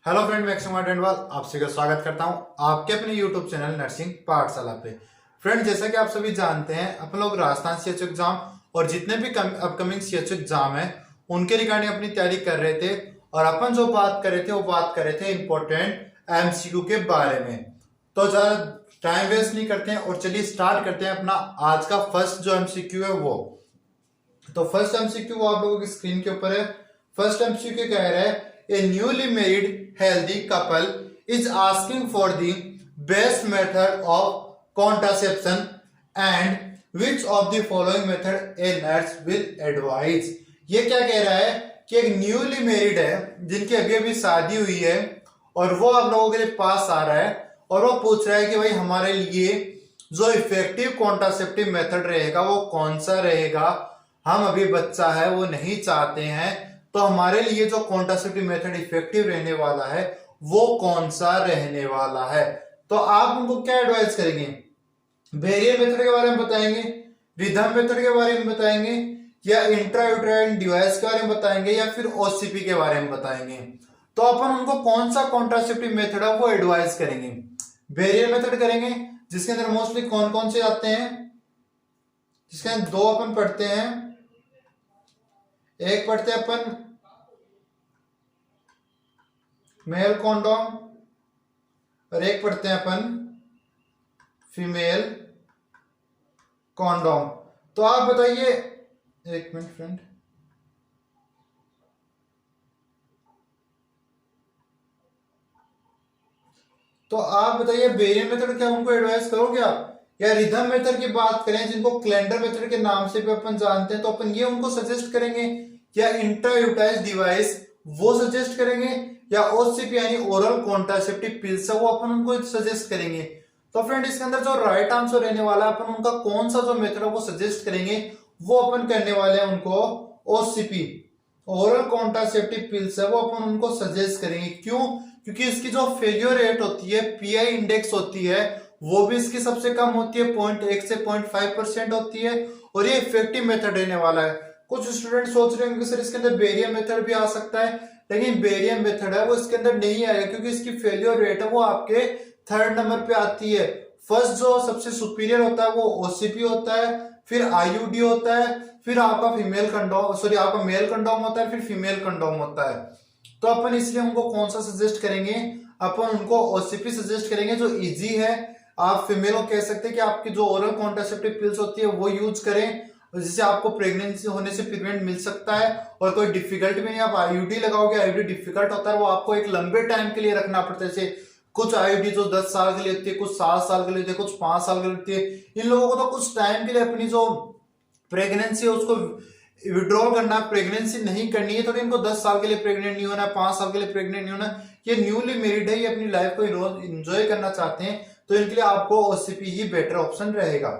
Hello friend, मैं कुमार डेंडवाल आप सभी का स्वागत करता हूं आपके अपने यूट्यूब चैनल नर्सिंग पाठशाला पे। फ्रेंड, जैसा कि आप सभी जानते हैं, अपन लोग राजस्थान सीएचओ एग्जाम और जितने भी अपकमिंग सीएचओ एग्जाम है उनके रिगार्डिंग अपनी तैयारी कर रहे थे। और अपन जो बात कर रहे थे वो बात कर रहे थे इंपॉर्टेंट एमसीक्यू के बारे में। तो ज्यादा टाइम वेस्ट नहीं करते हैं और चलिए स्टार्ट करते हैं अपना आज का फर्स्ट जो एमसीक्यू है वो। तो फर्स्ट एमसीक्यू वो आप लोगों की स्क्रीन के ऊपर है। फर्स्ट एमसीक्यू कह रहा है, a newly married healthy couple is asking for the best method of contraception and which of the following method a nurse will advise। ये क्या कह रहा है कि एक न्यूली मैरिड है जिनकी अभी अभी शादी हुई है और वो आप लोगों के लिए पास आ रहा है और वो पूछ रहा है कि भाई हमारे लिए जो इफेक्टिव कॉन्ट्रासेप्टिव मेथड रहेगा वो कौन सा रहेगा। हम अभी बच्चा है वो नहीं चाहते हैं, तो हमारे लिए जो कॉन्ट्रासेप्टिव मेथड इफेक्टिव रहने वाला है वो कौन सा रहने वाला है। तो आप उनको क्या एडवाइस करेंगे? वेरिएबल मेथड के बारे में बताएंगे, रिदम मेथड के बारे में बताएंगे, या इंट्रायूटेराइन डिवाइस के बारे में बताएंगे, या फिर ओसीपी के बारे में बताएंगे। तो अपन उनको कौन सा कॉन्ट्रासेप्टिव मेथड है वो एडवाइस करेंगे। वेरिएबल मेथड करेंगे जिसके अंदर मोस्टली कौन कौन से आते हैं, जिसके अंदर दो अपन पढ़ते हैं। एक पढ़ते हैं अपन मेल कॉन्डोम और एक पढ़ते हैं अपन फीमेल कॉन्डोम। तो आप बताइए, एक मिनट फ्रेंड, तो आप बताइए वेरिएंट मेथड क्या उनको एडवाइस करोगे आप, या रिदम मेथड की बात करें जिनको कैलेंडर मेथड के नाम से भी अपन जानते हैं तो अपन ये उनको सजेस्ट करेंगे, या इंट्रायूटाइज डिवाइस वो सजेस्ट करेंगे, या ओसीपी यानी ओरल कॉन्ट्रासेप्टिव पिल्स है वो अपन उनको सजेस्ट करेंगे। तो फ्रेंड, इसके अंदर जो राइट आंसर रहने वाला है अपन उनका कौन सा जो मेथड है वो सजेस्ट करेंगे, वो अपन करने वाले हैं उनको ओसीपी ओरल कॉन्ट्रासेप्टिव पिल्स है वो अपन उनको सजेस्ट करेंगे। क्यों? क्योंकि इसकी जो फेलियर रेट होती है, पीआई इंडेक्स होती है, वो भी इसकी सबसे कम होती है, 0.1 से 0.5% होती है, और ये इफेक्टिव मेथड रहने वाला है। कुछ स्टूडेंट सोच रहे होंगे सर इसके अंदर बेरियम मेथड भी आ सकता है, लेकिन बेरियम मेथड है वो इसके अंदर नहीं आएगा क्योंकि इसकी फेलियर रेट है वो आपके थर्ड नंबर पे आती है। फर्स्ट जो सबसे सुपीरियर होता है वो ओसीपी होता है, फिर आईयूडी होता है, फिर आपका आपका मेल कंडोम होता है, फिर फीमेल कंडोम होता है। तो अपन इसलिए उनको कौन सा सजेस्ट करेंगे? अपन उनको ओसीपी सजेस्ट करेंगे जो इजी है। आप फीमेल को कह सकते हैं कि आपकी जो ओरल कॉन्ट्रासेप्टिव पिल्स होती है वो यूज करें, जिससे आपको प्रेगनेंसी होने से प्रिवेंट मिल सकता है और कोई डिफिकल्ट भी नहीं। आप आईयूडी लगाओगे, आईयूडी डिफिकल्ट होता है, वो आपको एक लंबे टाइम के लिए रखना पड़ता है। जैसे कुछ आईयूडी जो 10 साल के लिए होती है, कुछ 7 साल के लिए होती है, कुछ 5 साल के लिए होती है। इन लोगों को तो कुछ टाइम के लिए अपनी जो प्रेगनेंसी है उसको विड्रॉल करना, प्रेगनेंसी नहीं करनी है, तो इनको 10 साल के लिए प्रेग्नेंट नहीं होना, 5 साल के लिए प्रेग्नेंट नहीं होना। ये न्यूली मैरिड है, ये अपनी लाइफ को एंजॉय करना चाहते हैं, तो इनके लिए आपको ओसीपी ही बेटर ऑप्शन रहेगा।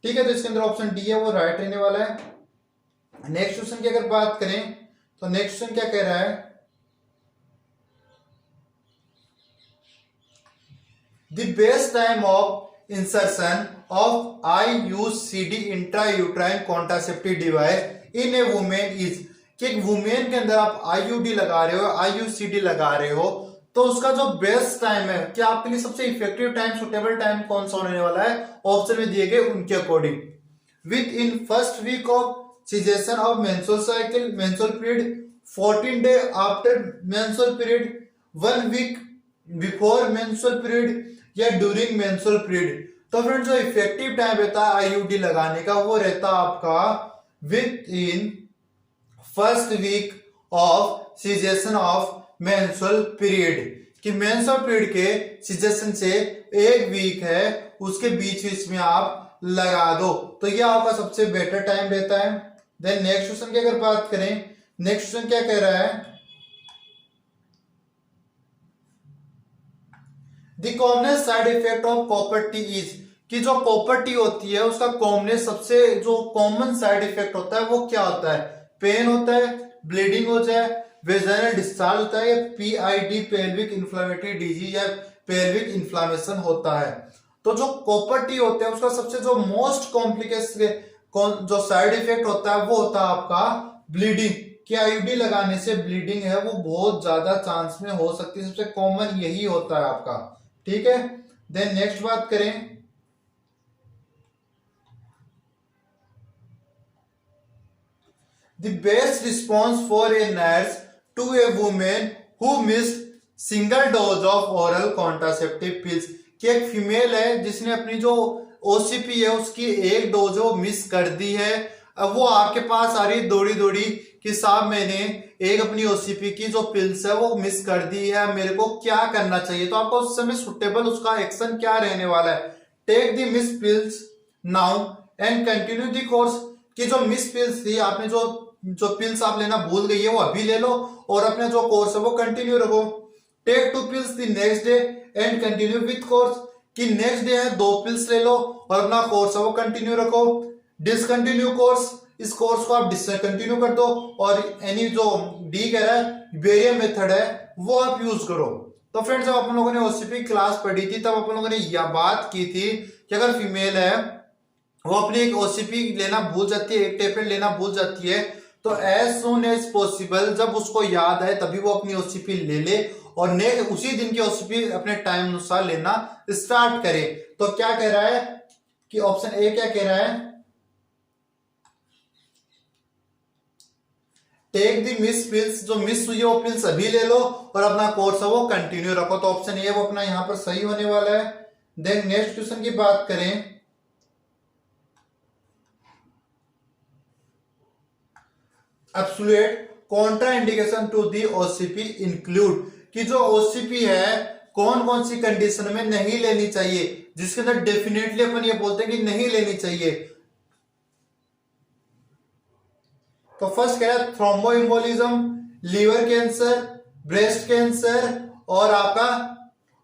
ठीक है, तो इसके अंदर ऑप्शन डी है वो राइट रहने वाला है। नेक्स्ट क्वेश्चन की अगर बात करें तो नेक्स्ट क्वेश्चन क्या कह रहा है, the best time of insertion of IUCD intrauterine contraceptive device in A women is. कि एक वुमेन के अंदर आप आईयूडी लगा रहे हो, आईयूसीडी लगा रहे हो, तो उसका जो बेस्ट टाइम है, कि आपके लिए सबसे इफेक्टिव टाइम, सुटेबल टाइम कौन सा होने वाला है, ऑप्शन में दिए गए उनके according. Within first week of cessation of menstrual cycle, menstrual period, 14 day after menstrual period, 1 week before menstrual period, या ड्यूरिंग मेंस्ट्रुअल पीरियड। तो फ्रेंड्स, जो इफेक्टिव टाइम रहता है आईयूडी लगाने का वो रहता है आपका within first week of cessation of menstrual period. कि मेंस्ट्रुअल पीरियड के सीजेशन से 1 वीक है उसके बीच में आप लगा दो, तो ये आपका सबसे बेटर टाइम रहता है। देन नेक्स्ट क्वेश्चन की अगर बात करें, नेक्स्ट क्वेश्चन क्या कह रहा है, the commonest side effect of copper T is. कि जो कॉपर टी होती है उसका कॉमनेस्ट सबसे जो कॉमन साइड इफेक्ट होता है वो क्या होता है? पेन होता है, ब्लीडिंग हो जाए, वेजाइनल डिस्चार्ज होता है, या पीआईडी पेल्विक इन्फ्लेमेटरी डिजीज या पेल्विक इन्फ्लामेशन होता है। तो जो कॉपर टी होता है उसका सबसे जो मोस्ट कॉम्प्लिकेशन जो साइड इफेक्ट होता है वो होता है आपका ब्लीडिंग। कि आईयूडी लगाने से ब्लीडिंग है वो बहुत ज्यादा चांस में हो सकती है, सबसे कॉमन यही होता है आपका। ठीक है, देन नेक्स्ट बात करें, the best response for a nurse to a woman who missed single dose of oral contraceptive pills, कि एक फीमेल है जिसने अपनी जो ओसीपी है उसकी एक डोज वो मिस कर दी है। अब वो आपके पास आ रही दौड़ी दौड़ी कि साहब मैंने एक अपनी ओसीपी की जो पिल्स है वो मिस कर दी है, मेरे को क्या करना चाहिए। तो आपको उस समय सुटेबल उसका एक्शन क्या रहने वाला है, take the miss pills now and continue the course, कि जो मिस पिल्स थी आपने जो पिल्स आप लेना भूल गई है वो अभी ले लो और अपना जो कोर्स है वो कंटिन्यू रखो। Take 2 pills the next day and continue with course, कि नेक्स्ट डे है 2 पिल्स ले लो और अपना कोर्स है वो कंटिन्यू रखो। डिसकंटिन्यू कोर्स, इस कोर्स को आप डिसकंटिन्यू कर दो और एनी जो डी कह रहा है वेरियम मेथड है वो आप यूज करो। तो फ्रेंड्स जब अपन लोगों ने ओसीपी क्लास पढ़ी थी तब अपन लोगों ने यह बात की थी कि अगर फीमेल है वो अपनी एक ओसीपी लेना भूल जाती है, एक टेबलेट लेना भूल जाती है, तो एज सुन एज पॉसिबल जब उसको याद आए तभी वो अपनी ओसीपी ले ले और नेक्स्ट उसी दिन की ओसीपी अपने टाइम अनुसार लेना स्टार्ट करे। तो क्या कह रहा है कि ऑप्शन ए क्या कह रहा है, टेक द मिस पिल्स, जो मिस हुई है वो पिल्स अभी ले लो और अपना कोर्स है वो कंटिन्यू रखो। तो ऑप्शन ए वो अपना यहां पर सही होने वाला है। देन नेक्स्ट क्वेश्चन की बात करें, absolute contraindication to the OCP include, कि जो ओसीपी है कौन कौन सी कंडीशन में नहीं लेनी चाहिए, जिसके अंदर डेफिनेटली अपन ये बोलते हैं कि नहीं लेनी चाहिए। तो फर्स्ट कह रहा है thromboembolism, liver cancer, breast cancer और आपका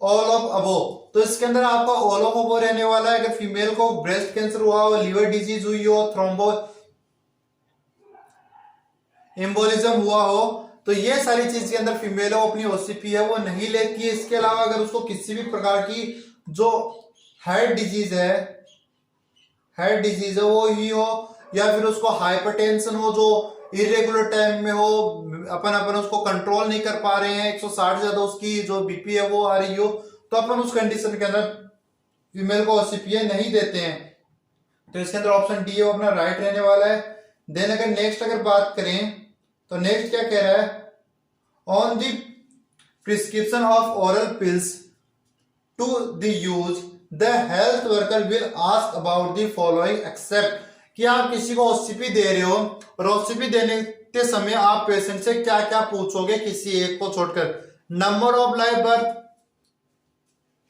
ऑल ऑफ अबो। तो इसके अंदर आपका ऑल ऑफ अबो रहने वाला है। अगर फीमेल को ब्रेस्ट कैंसर हुआ हो, लीवर डिजीज हुई हो, थ्रोम्बो एम्बोलिज्म हुआ हो, तो ये सारी चीज के अंदर फीमेल वो अपनी ओसीपी है वो नहीं लेती है। इसके अलावा अगर उसको किसी भी प्रकार की जो हार्ट डिजीज है वो ही हो, या फिर उसको हाइपरटेंशन हो जो इरेगुलर टाइम में हो, अपन उसको कंट्रोल नहीं कर पा रहे हैं, 160 ज्यादा उसकी जो बीपी है वो आ रही हो, तो अपन उस कंडीशन के अंदर फीमेल को ओसीपी नहीं देते हैं। तो इसके अंदर ऑप्शन डी अपना राइट रहने वाला है। देन अगर नेक्स्ट अगर बात करें तो नेक्स्ट क्या कह रहा है, on the prescription of oral pills to the use the health worker will ask about the following except, कि आप किसी को ओसीपी दे रहे हो और ओसीपी देने के समय आप पेशेंट से क्या क्या पूछोगे किसी एक को छोड़कर, number of live birth,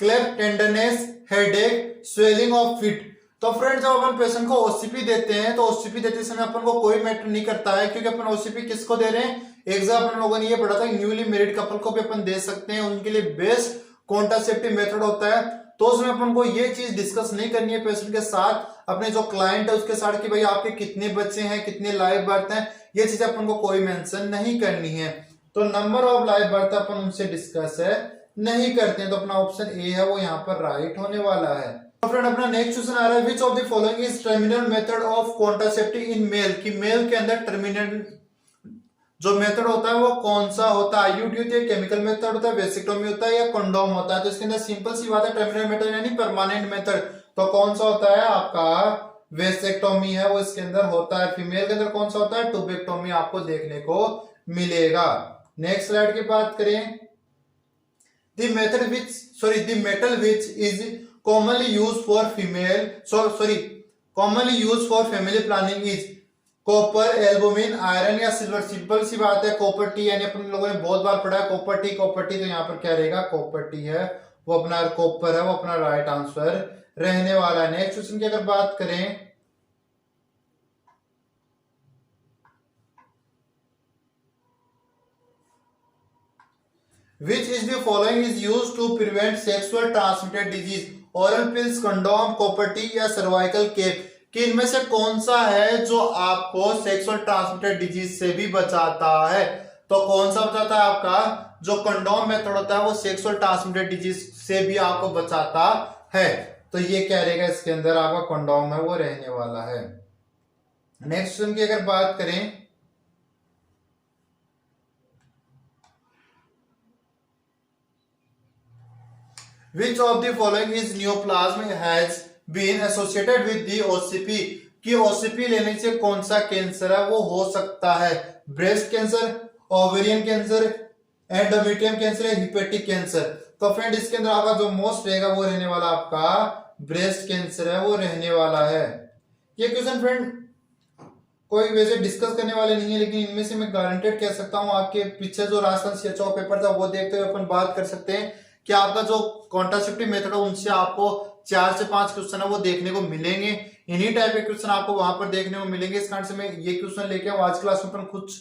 cleft tenderness, headache, swelling of fit. तो फ्रेंड्स जब अपन पेशेंट को ओसीपी देते हैं तो ओसीपी देते समय अपन को कोई मैटर नहीं करता है, क्योंकि अपन ओसीपी किसको दे रहे हैं, एग्जाम अपन लोगों ने ये पढ़ा था न्यूली मैरिड कपल को भी अपन दे सकते हैं, उनके लिए बेस्ट कॉन्ट्रासेप्टिव मेथड होता है। तो उसमें अपन को ये चीज डिस्कस नहीं करनी है पेशेंट के साथ, अपने जो क्लाइंट है उसके साथ कि भाई आपके कितने बच्चे हैं, कितने लाइव बर्थ हैं, ये चीज अपन को कोई मेंशन नहीं करनी है। तो नंबर ऑफ लाइव बर्थ अपन उनसे डिस्कस है नहीं करते हैं, तो अपना ऑप्शन ए है वो यहाँ पर राइट होने वाला है। तो फ्रेंड अपना नेक्स्ट क्वेश्चन आ रहा है, which of the following is terminal method of contraceptive in male, कि मेल के अंदर टर्मिनल जो मेथड होता है वो कौन सा होता है, आईयूडी होती है, केमिकल मेथड होता है, वेसिक्टोमी होता है या कंडोम होता है। तो इसके अंदर सिंपल सी बात है, टर्मिनल मेथड यानी परमानेंट मेथड, तो कौन सा होता है आपका वेसेक्टोमी है वो इसके अंदर होता है। फीमेल के अंदर कौन सा होता है, ट्यूबेक्टोमी आपको देखने को मिलेगा। नेक्स्ट स्लाइड की बात करें, the metal which is commonly used for family planning is copper, albumin, iron या सिल्वर। सिंपल सी बात है, कॉपर टी यानी अपन लोगों ने बहुत बार पढ़ा है कॉपर टी, तो यहाँ पर क्या रहेगा, कॉपर टी है वो अपना कॉपर है वो अपना राइट आंसर रहने वाला है। नेक्स्ट क्वेश्चन की अगर बात करें, which is the following is used to prevent sexual transmitted disease, oral pills, condom, copper tea या cervical cape, कि इनमें से कौन सा है जो आपको सेक्सुअल ट्रांसमिटेड डिजीज से भी बचाता है। तो कौन सा बचाता है, आपका जो कंडोम मेथड होता है वो सेक्सुअल ट्रांसमिटेड डिजीज से भी आपको बचाता है। तो ये क्या रहेगा, इसके अंदर आपका कंडोम है वो रहने वाला है। नेक्स्ट क्वेश्चन की अगर बात करें, which of the following is neoplasm has been associated with the OCP, कि ओसीपी लेने से कौन सा कैंसर है वो हो सकता है, breast cancer, ovarian cancer, endometrium cancer या हिपेटिक कैंसर। तो फ्रेंड इसके अंदर आपका जो मोस्ट रहेगा वो रहने वाला आपका ब्रेस्ट कैंसर है, वो रहने वाला है। ये क्वेश्चन फ्रेंड कोई वैसे डिस्कस करने वाले नहीं है, लेकिन इनमें से मैं गारंटेड कह सकता हूं आपके पीछे जो राजस्थान सीएचओ पेपर था वो देखते हुए अपन बात कर सकते हैं कि आपका जो कॉन्ट्रासेप्टिव मेथड है उनसे आपको 4 से 5 क्वेश्चन है वो देखने को मिलेंगे। इन्हीं टाइप के क्वेश्चन आपको वहां पर देखने को मिलेंगे। इस कारण से मैं ये क्वेश्चन लेके आऊं। आज क्लास में अपन कुछ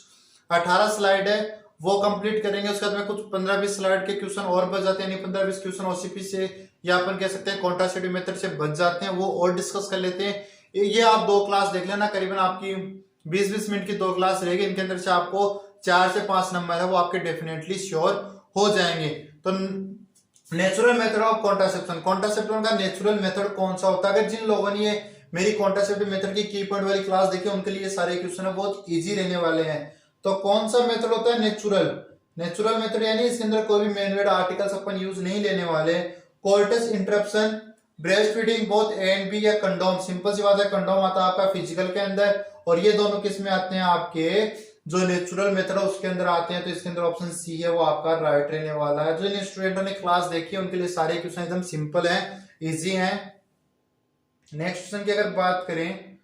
18 स्लाइड है वो कंप्लीट करेंगे। उसके बाद में कुछ 15-20 स्लाइड के क्वेश्चन और बच जाते हैं, यानी 15-20 क्वेश्चन ओसीपी से या अपन कह सकते हैं कॉन्ट्रासेप्टिव मेथड से बच जाते हैं, वो और डिस्कस कर लेते हैं। ये आप 2 क्लास देख लेना, करीबन आपकी 20-20 मिनट की 2 क्लास रहेगी। इनके अंदर से आपको 4 से 5 नंबर है वो आपके डेफिनेटली श्योर हो जाएंगे। तो natural method of contraception, contraception का नेचुरल मेथड कौन सा होता है? अगर जिन लोगों ने मेरी कॉन्ट्रासेप्टिव मेथड की पॉइंट वाली क्लास देखी उनके लिए सारे क्वेश्चन है बहुत इजी रहने वाले हैं। तो कौन सा मेथड होता है? नेचुरल। नेचुरल मेथड यानी इसके अंदर कोई भी मैन मेड आर्टिकल्स अपन यूज नहीं लेने वाले। Coitus interruption, breast feeding, both A and B या कंडोम। सिंपल सी बात है, कंडोम आता है आपका फिजिकल के अंदर और ये दोनों किस में आते हैं? आपके जो नेचुरल मेथड है उसके अंदर आते हैं। तो इसके अंदर ऑप्शन सी है वो आपका राइट रहने वाला है। जो इन स्टूडेंटों ने क्लास देखी है उनके लिए सारे क्वेश्चन एकदम सिंपल है, इजी है। नेक्स्ट क्वेश्चन की अगर बात करें,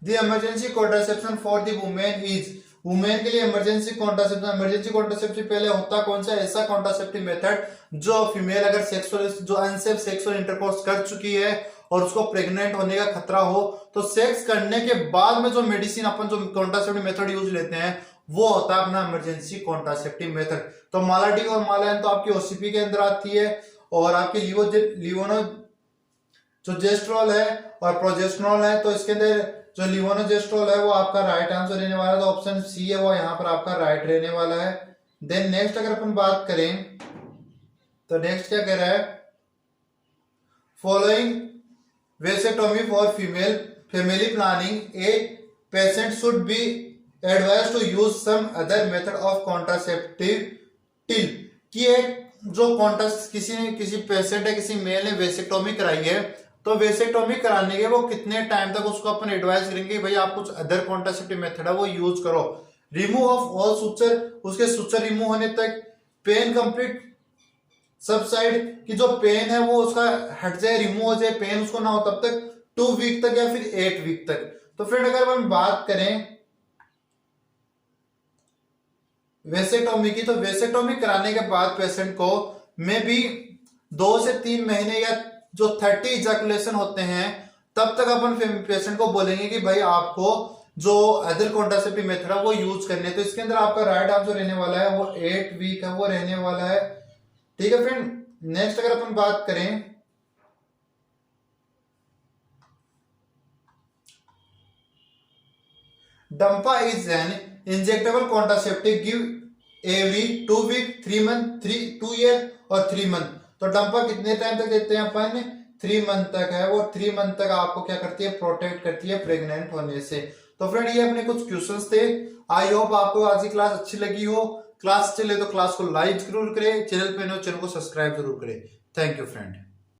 the emergency contraception for the women is, women के लिए इमरजेंसी कॉन्ट्रासेप्शन, इमरजेंसी कॉन्ट्रासेप्शन पहले होता कौन सा? ऐसा कॉन्ट्रासेप्टिव मेथड जो फीमेल अगर सेक्सुअल जो अनसेफ सेक्सुअल इंटरकोर्स कर चुकी है और उसको प्रेग्नेंट होने का खतरा हो, तो सेक्स करने के बाद में जो मेडिसिन अपन जो कॉन्ट्रासेप्टिव मेथड यूज लेते हैं वो होता है अपना इमरजेंसी कॉन्ट्रासेप्टिव मेथड। तो मालाडी और मालायन तो आपकी ओसीपी के अंदर आती है, और आपकी लिवोनो जो जेस्ट्रोल है और प्रोजेस्टेरोल है, तो इसके अंदर जो लिवोनोजेस्ट्रोल है वो आपका राइट आंसर रहने वाला है। तो ऑप्शन सी है वो यहाँ पर आपका राइट रहने वाला है। देन नेक्स्ट अगर अपन बात करें तो नेक्स्ट क्या कह रहा है? Following vasectomy for female family planning, a patient should be advise to use some other method of contraceptive till, कि एक जो किसी पेशेंट है, किसी मेल ने वेसेक्टोमी कराई है, तो वेसेक्टोमी कराने के वो कितने टाइम तक उसको अपन एडवाइस करेंगे भाई आप कुछ अदर कॉन्ट्रासेप्टिव मेथड है वो यूज करो। रिमूव ऑफ ऑल सुचर, उसके सुचर रिमूव होने तक, पेन कंप्लीट सबसाइड, कि जो पेन है वो उसका हट जाए, रिमूव हो जाए, पेन उसको ना हो तब तक, 2 वीक तक या फिर 8 वीक तक। तो फ्रेंड अगर हम बात करें वेसेक्टोमी की, तो वेसेक्टोमी कराने के बाद पेशेंट को में भी 2 से 3 महीने या जो 30 इजैकुलेशन होते हैं तब तक अपन पेशेंट को बोलेंगे कि भाई आपको जो अदर कॉन्ट्रासेप्टिव मेथड है वो यूज करने। तो इसके अंदर आपका राइट आंसर रहने वाला है वो 8 वीक है वो रहने वाला है। ठीक है फ्रेंड, नेक्स्ट अगर अपन बात करें डंपा is an injectable contraceptive give every 2 week, 3 month, 2 year और 3 मंथ। तो डंपा कितने टाइम तक देते हैं अपन? 3 मंथ तक है वो। 3 मंथ तक आपको क्या करती है? प्रोटेक्ट करती है प्रेग्नेंट होने से। तो फ्रेंड ये अपने कुछ क्वेश्चंस थे। आई होप आपको आज की क्लास अच्छी लगी हो। क्लास चले तो क्लास को लाइक जरूर करें, चैनल पे नो चैनल को सब्सक्राइब जरूर करें। Thank you friend.